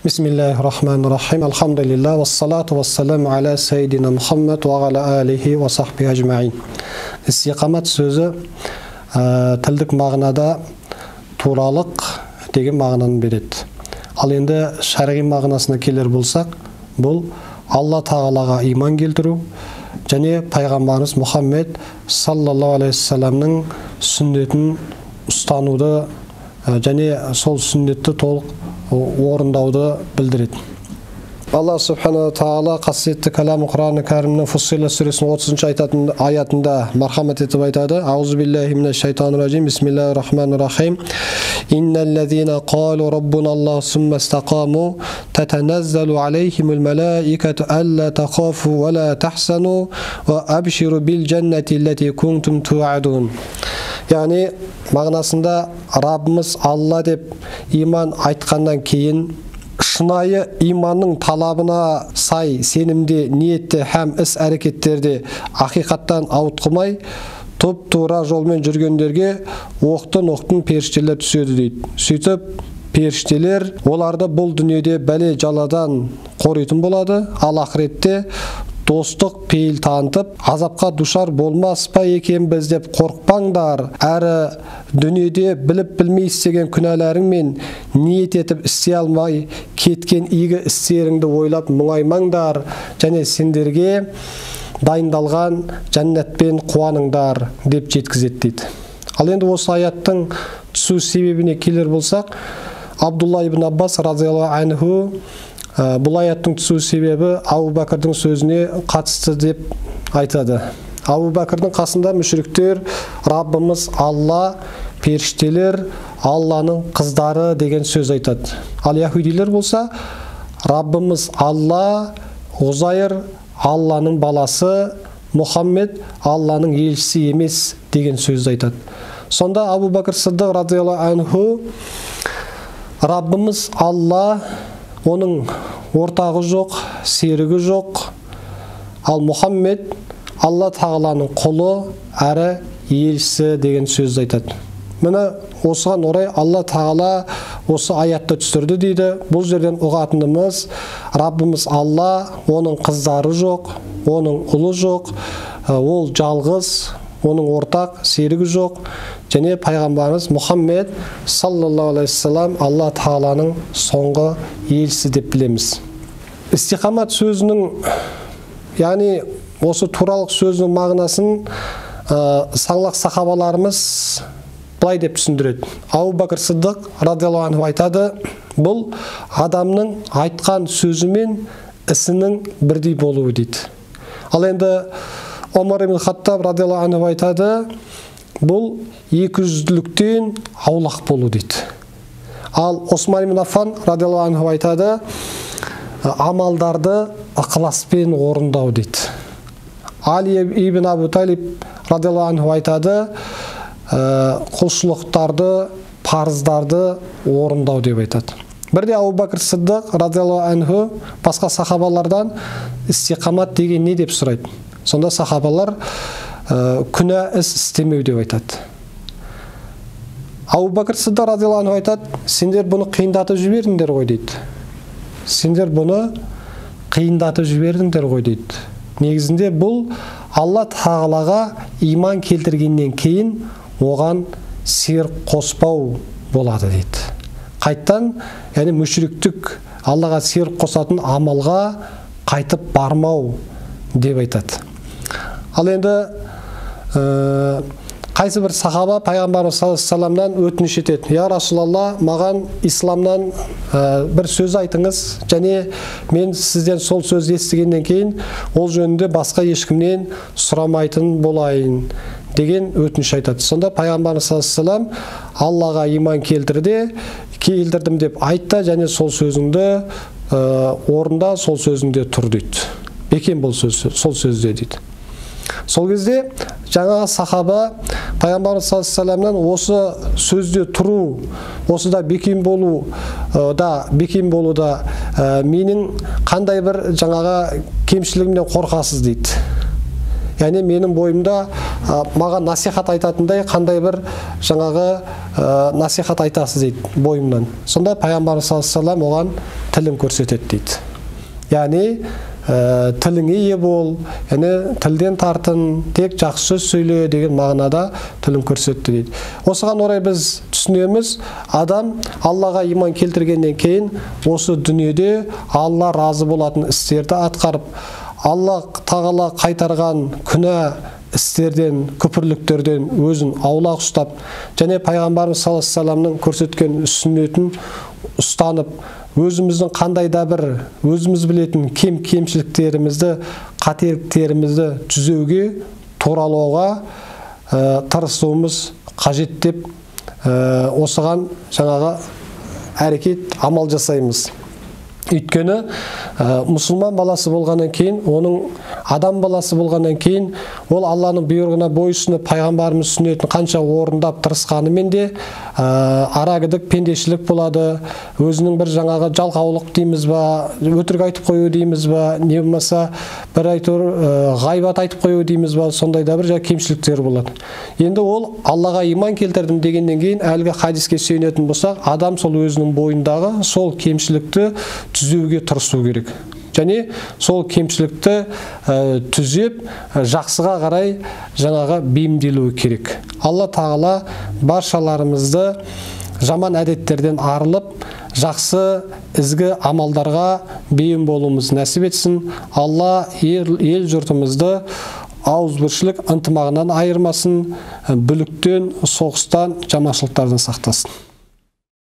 Bismillahirrahmanirrahim. Elhamdülillah ve salatu ve selamu ala seyyidina Muhammed ve ala alihi ve sahbihi ecmaîn. İstikamet sözü tildik mağnada turалық деген мағынаны береді. Ал енді шарғи мағынасына келер болсақ, бұл Алла тағалаға иман келтіру және пайғамбарымыз Мұхаммед саллаллаху алейхи вассаламның сүннетін ұстануды және сол сүннетті толық орындауды білдіреді. Allah subhanahu wa ta'ala qasiyetli kalamı Kur'an-ı Kerim'nin Fussilet suresinin 30. ayetinde merhamet etip aytadı. Euzubillahimineşşeytanirracim. Bismillahirrahmanirrahim. İnnellezîne qâlu rabbunallahu sümme istakâmû tetenezzelu aleyhimul melâiketu ellâ tekâfû ve lâ tehsenû ve ebşiru bil cenneti lleti kuntum tu'adun. Yani mağnasında Rabbimiz Allah dep iman айтқаннан кейін шынайы иманның талабына сай сенімде, ниетте һәм іс-әрекеттерде ақиқаттан ауытқымай топ-тура жолмен жүргендерге оқтын періштелер түседі дейді. Сөйтіп періштелер оларды бұл дүниеде бәле жаладан қоритын болады, ал ақыретте достық пейіл танытып, азапқа душар болмас па екенбіз деп қорықпаңдар, әрі дүниеде біліп-білмей істеген күнәларың мен ниет етіп істей алмай кеткен игі істеріңді ойлап мұңаймаңдар, және сендерге дайындалған жәннатпен қуаныңдар деп жеткізеді дейді. Ал енді осы аяттың түсу себебіне келер болсақ, Абдулла ибн Аббас разияллаху анху бұл аяттың түсу себебі Абу Бәкірдің сөзіне қатысты деп айтады. Абу Бәкірдің қасында мүшриктер Раббымыз Алла, періштелер Алланың қыздары деген сөз айтады. Ал яһудилер болса Раббымыз Алла, Узайр Алланың баласы, Мұхаммед Алланың елшісі емес деген сөз айтады. Сонда Абу Бәкір Сиддиқ радияллаху анху Раббымыз Алла, оның ортағы жоқ, серігі жоқ, ал Мұхаммед Алла тағаланың құлы әрі елшісі деген сөзді айтады. Міне осыған орай Алла тағала осы аятты түсірді дейді. Бұл жерден ұғатынымыз Раббымыз Алла, оның қыздары жоқ, оның ұлы жоқ, ол жалғыз, оның ортақ серігі жоқ, және пайғамбарымыз Мұхаммед саллаллаху алейхи вассалам Алла тағаланың соңғы елшісі деп білеміз. Истиқамат сөзінің, яғни осы туралық сөзінің мағынасын саңлақ сахабаларымыз былай деп түсіндіреді. Абу Бәкір Сиддиқ радияллаху анху айтады, бұл адамның айтқан сөзі мен ісінің бірдей болуы дейді. Ал енді Омар ибн Хаттаб радияллаху анху айтады, бұл екіжүзділіктен аулақ болу дейді. Ал Осман ибн Аффан радияллаху анху айтады, амалдарды ықыласпен орындау дейді. Али ибн Абу Талиб радияллаху анху айтады, құлшылықтарды, парыздарды орындау деп айтады. Бірде Абу Бәкір Сиддиқ радияллаху анху басқа сахабалардан истиқамат деген не деп сұрайды. Сонда сахабалар күнә іс істемеу деп айтады. Абу Бәкір Сиддиқ радияллаху анху айтады, сендер бұны қиындатып жібердіңдер ғой дейді. Сендер бұны қиындатып жібердіңдер ғой дейді. Негізінде бұл Алла тағалаға иман келтіргеннен кейін оған серік қоспау болады дейді. Қайттан, яғни мүшриктік Аллаға серік қосатын амалға қайтып бармау деп айтады. Ал енді қайсы бір сахаба пайғамбарымыз саллаллаху алейхи вассаламнан өтініш етеді. Я Расулалла, маған исламнан бір сөз айтыңыз, және мен сізден сол сөз естігеннен кейін ол жөнінде басқа ешкімнен сұрамайтын болайын деген өтініш айтады. Сонда пайғамбарымыз саллаллаху алейхи вассалам Аллаға иман келтірдім деп айтты, және сол сөзіңді орында, сол сөзіңде тұр дейді. Бекем бол сол сөзде дейді. Сол кезде жаңа сахаба пайғамбарымыз саллаллаху алейхи вассаламнан осы сөзде тұру, осыда бекем болу да менің қандай бір жаңаға кемшілігімнен қорқасыз дейді. яғни менің бойымда маған насихат айтатындай қандай бір жаңағы насихат айтасыз дейді бойымнан. Сонда пайғамбарымыз саллаллаху алейхи ва саллям оған тілін көрсетеді дейді. Яғни тіліңе ие бол, яғни тілден тартын, тек жақсы сөз сөйле деген мағынада тілін көрсетті дейді. Осыған орай біз түсінеміз, адам Аллаға иман келтіргеннен кейін осы дүниеде Алла разы болатын істерді атқарып, Алла тағала қайтарған күнә істерден, күпірліктерден өзін аулақ ұстап, және пайғамбарымыз саллаллаху алейхи ва салламның көрсеткен сүннетін ұстанып, өзіміздің қандай да бір өзіміз білетін кемшіліктерімізді, қателіктерімізді түзеуге, туралауға тырысуымыз қажет деп осыған жаңағы әрекет, амал жасаймыз. Өйткені мұсылман баласы болғаннан кейін, оның адам баласы болғаннан кейін, ол Алланың бұйрығына бойұсынып, пайғамбарымыз сүннетін қанша орындап тырысқанымен де арагідік, пендешілік болады, өзінің бір жаңағы жалқаулық дейміз ба, өтірік айтып қою дейміз ба, не болмаса бір айтыр ғайбат айтып қою дейміз ба, сондай да бір кемшіліктер болады. Енді ол Аллаға иман келтірдім дегеннен кейін әлгі хадиске сүйенетін болсақ, адам сол өзінің бойындағы сол кемшілікті түзеуге тырысу керек. Және сол кемшілікті түзеп, жақсыға қарай жаңағы бейімделуі керек. Алла тағала баршаларымызды жаман әдеттерден арылып, жақсы ізгі амалдарға бейім болуымыз нәсіп етсін. Алла ел жұртымызды ауызбіршілік ынтымағынан айырмасын, бүліктен, соғыстан, жаманшылықтардан сақтасын.